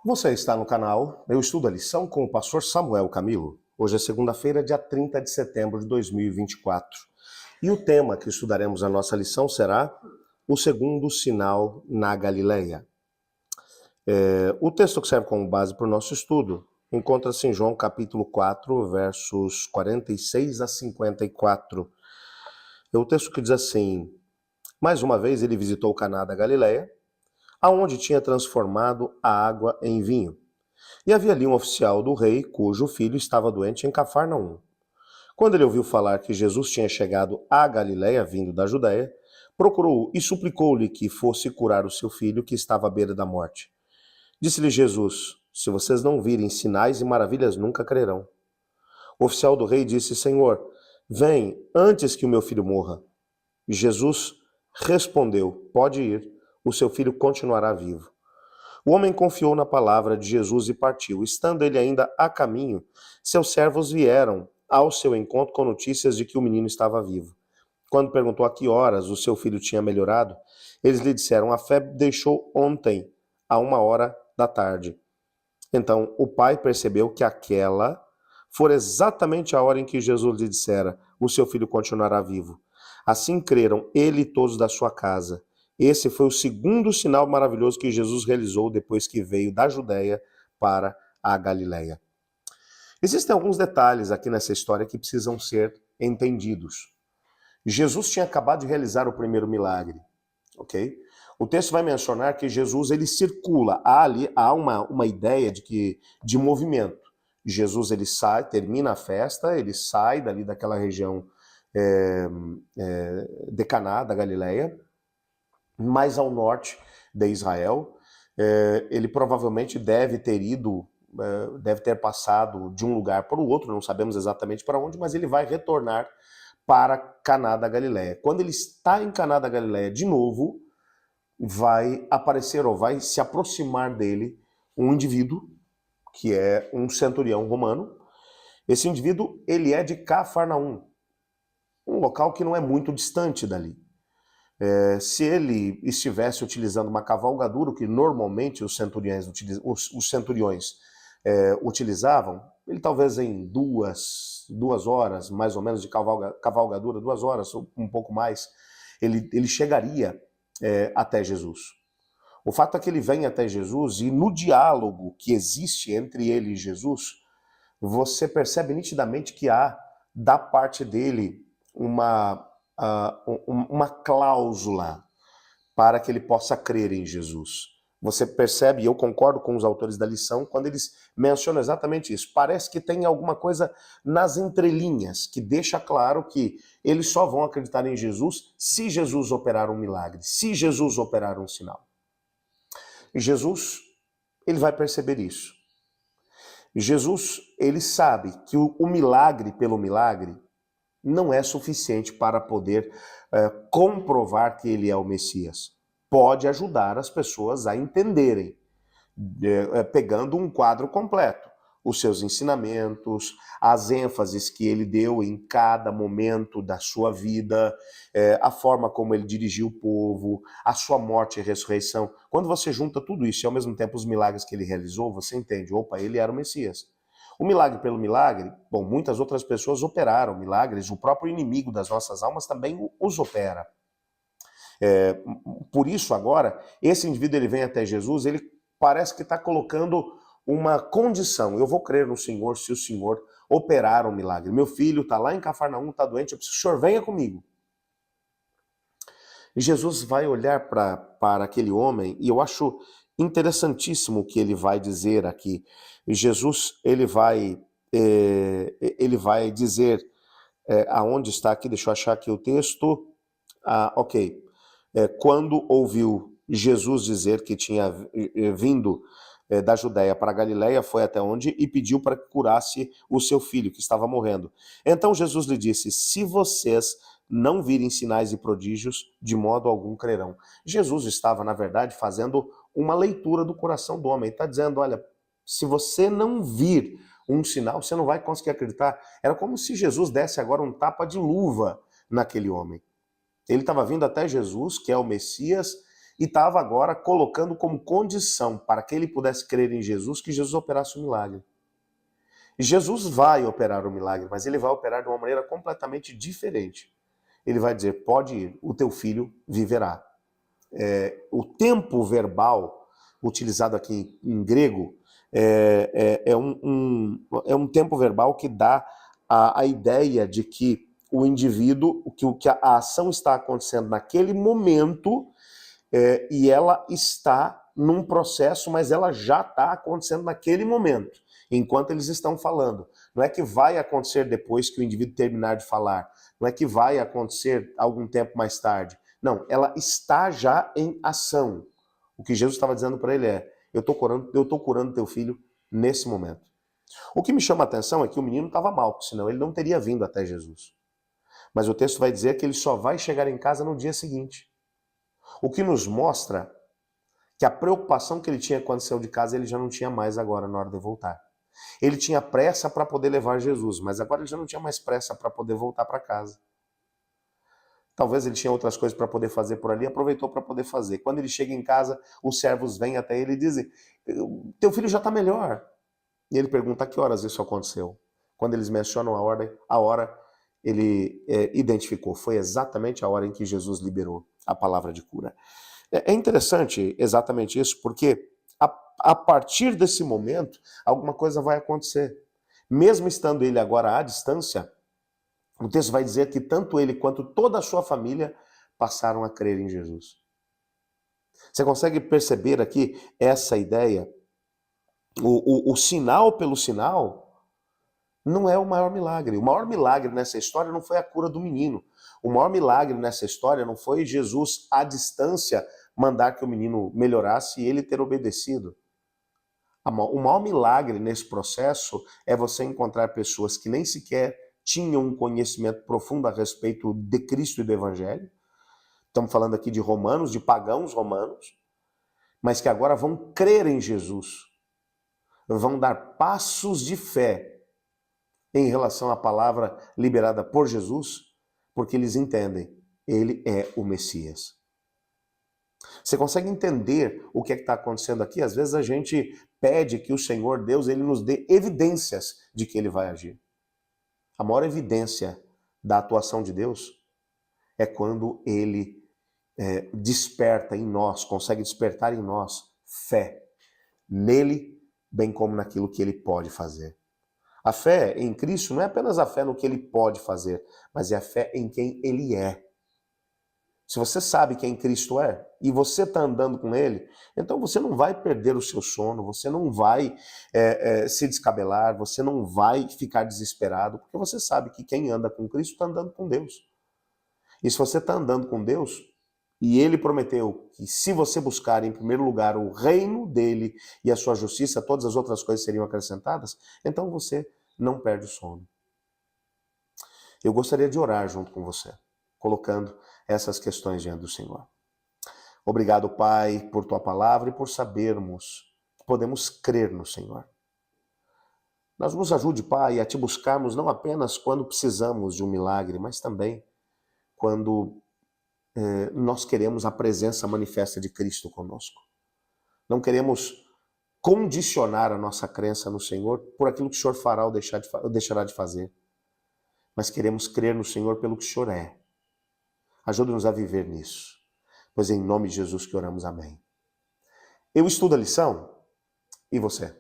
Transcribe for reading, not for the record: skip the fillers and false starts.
Você está no canal Eu Estudo a Lição com o pastor Samuel Camilo. Hoje é segunda-feira, dia 30 de setembro de 2024. E o tema que estudaremos na nossa lição será o segundo sinal na Galileia. O texto que serve como base para o nosso estudo encontra-se em João capítulo 4, versos 46 a 54. É o texto que diz assim: mais uma vez ele visitou Caná da Galileia, aonde tinha transformado a água em vinho. E havia ali um oficial do rei, cujo filho estava doente em Cafarnaum. Quando ele ouviu falar que Jesus tinha chegado à Galileia, vindo da Judéia, procurou-o e suplicou-lhe que fosse curar o seu filho, que estava à beira da morte. Disse-lhe Jesus: se vocês não virem sinais e maravilhas, nunca crerão. O oficial do rei disse: Senhor, vem antes que o meu filho morra. E Jesus respondeu: pode ir, o seu filho continuará vivo. O homem confiou na palavra de Jesus e partiu. Estando ele ainda a caminho, seus servos vieram ao seu encontro com notícias de que o menino estava vivo. Quando perguntou a que horas o seu filho tinha melhorado, eles lhe disseram: a febre deixou ontem, a 13h. Então o pai percebeu que aquela fora exatamente a hora em que Jesus lhe dissera: o seu filho continuará vivo. Assim creram ele e todos da sua casa. Esse foi o segundo sinal maravilhoso que Jesus realizou depois que veio da Judéia para a Galileia. Existem alguns detalhes aqui nessa história que precisam ser entendidos. Jesus tinha acabado de realizar o primeiro milagre, ok? O texto vai mencionar que Jesus ele circula, há uma ideia de movimento. Jesus ele sai, termina a festa, ele sai dali daquela região de Caná, da Galileia, mais ao norte de Israel. Ele provavelmente deve ter passado de um lugar para o outro, não sabemos exatamente para onde, mas ele vai retornar para Caná da Galileia. Quando ele está em Caná da Galileia de novo, vai aparecer ou vai se aproximar dele um indivíduo que é um centurião romano. Esse indivíduo, ele é de Cafarnaum, um local que não é muito distante dali. Se ele estivesse utilizando uma cavalgadura, que normalmente os centuriões utilizavam, ele talvez em duas horas, mais ou menos, de cavalgadura, 2 horas, ou um pouco mais, ele chegaria até Jesus. O fato é que ele vem até Jesus e no diálogo que existe entre ele e Jesus, você percebe nitidamente que há, da parte dele, uma cláusula para que ele possa crer em Jesus. Você percebe, e eu concordo com os autores da lição, quando eles mencionam exatamente isso. Parece que tem alguma coisa nas entrelinhas que deixa claro que eles só vão acreditar em Jesus se Jesus operar um milagre, se Jesus operar um sinal. E Jesus, ele vai perceber isso. Jesus, ele sabe que o milagre pelo milagre não é suficiente para poder comprovar que ele é o Messias. Pode ajudar as pessoas a entenderem, pegando um quadro completo. Os seus ensinamentos, as ênfases que ele deu em cada momento da sua vida, a forma como ele dirigiu o povo, a sua morte e ressurreição. Quando você junta tudo isso e ao mesmo tempo os milagres que ele realizou, você entende, opa, ele era o Messias. O milagre pelo milagre, bom, muitas outras pessoas operaram milagres, o próprio inimigo das nossas almas também os opera. Por isso agora, esse indivíduo ele vem até Jesus, ele parece que está colocando uma condição: eu vou crer no Senhor se o Senhor operar um milagre. Meu filho está lá em Cafarnaum, está doente, eu preciso que o Senhor venha comigo. E Jesus vai olhar para aquele homem, e eu acho interessantíssimo o que ele vai dizer aqui. E Jesus, ele vai dizer, aonde está aqui, deixa eu achar aqui o texto. Ok. Quando ouviu Jesus dizer que tinha vindo da Judéia para a Galileia, foi até onde e pediu para que curasse o seu filho, que estava morrendo. Então Jesus lhe disse: se vocês não virem sinais e prodígios, de modo algum crerão. Jesus estava, na verdade, fazendo uma leitura do coração do homem. Ele está dizendo: olha, se você não vir um sinal, você não vai conseguir acreditar. Era como se Jesus desse agora um tapa de luva naquele homem. Ele estava vindo até Jesus, que é o Messias, e estava agora colocando como condição para que ele pudesse crer em Jesus, que Jesus operasse o milagre. E Jesus vai operar o milagre, mas ele vai operar de uma maneira completamente diferente. Ele vai dizer, pode ir, o teu filho viverá. O tempo verbal, utilizado aqui em grego, é um tempo verbal que dá a ideia de que o indivíduo, que a ação está acontecendo naquele momento, e ela está num processo, mas ela já está acontecendo naquele momento, enquanto eles estão falando. Não é que vai acontecer depois que o indivíduo terminar de falar, não é que vai acontecer algum tempo mais tarde. Não, ela está já em ação. O que Jesus estava dizendo para ele é, eu estou curando teu filho nesse momento. O que me chama a atenção é que o menino estava mal, senão ele não teria vindo até Jesus. Mas o texto vai dizer que ele só vai chegar em casa no dia seguinte. O que nos mostra que a preocupação que ele tinha quando saiu de casa, ele já não tinha mais agora na hora de voltar. Ele tinha pressa para poder levar Jesus, mas agora ele já não tinha mais pressa para poder voltar para casa. Talvez ele tinha outras coisas para poder fazer por ali, aproveitou para poder fazer. Quando ele chega em casa, os servos vêm até ele e dizem, teu filho já está melhor. E ele pergunta a que horas isso aconteceu. Quando eles mencionam a hora ele identificou. Foi exatamente a hora em que Jesus liberou a palavra de cura. É interessante exatamente isso, porque a partir desse momento, alguma coisa vai acontecer. Mesmo estando ele agora à distância, o texto vai dizer que tanto ele quanto toda a sua família passaram a crer em Jesus. Você consegue perceber aqui essa ideia? O sinal pelo sinal não é o maior milagre. O maior milagre nessa história não foi a cura do menino. O maior milagre nessa história não foi Jesus, à distância, mandar que o menino melhorasse e ele ter obedecido. O maior milagre nesse processo é você encontrar pessoas que nem sequer tinham um conhecimento profundo a respeito de Cristo e do Evangelho. Estamos falando aqui de romanos, de pagãos romanos, mas que agora vão crer em Jesus. Vão dar passos de fé em relação à palavra liberada por Jesus, porque eles entendem, ele é o Messias. Você consegue entender o que é que está acontecendo aqui? Às vezes a gente pede que o Senhor Deus ele nos dê evidências de que ele vai agir. A maior evidência da atuação de Deus é quando ele desperta em nós, consegue despertar em nós fé nele, bem como naquilo que ele pode fazer. A fé em Cristo não é apenas a fé no que ele pode fazer, mas é a fé em quem ele é. Se você sabe quem Cristo é e você está andando com ele, então você não vai perder o seu sono, você não vai se descabelar, você não vai ficar desesperado, porque você sabe que quem anda com Cristo está andando com Deus. E se você está andando com Deus, e ele prometeu que se você buscar em primeiro lugar o reino dele e a sua justiça, todas as outras coisas seriam acrescentadas, então você não perde o sono. Eu gostaria de orar junto com você, colocando essas questões diante do Senhor. Obrigado, Pai, por tua palavra e por sabermos que podemos crer no Senhor. Nos ajude, Pai, a te buscarmos não apenas quando precisamos de um milagre, mas também quando nós queremos a presença manifesta de Cristo conosco. Não queremos condicionar a nossa crença no Senhor por aquilo que o Senhor fará ou deixará de fazer. Mas queremos crer no Senhor pelo que o Senhor é. Ajude-nos a viver nisso. Pois é em nome de Jesus que oramos, amém. Eu estudo a lição e você?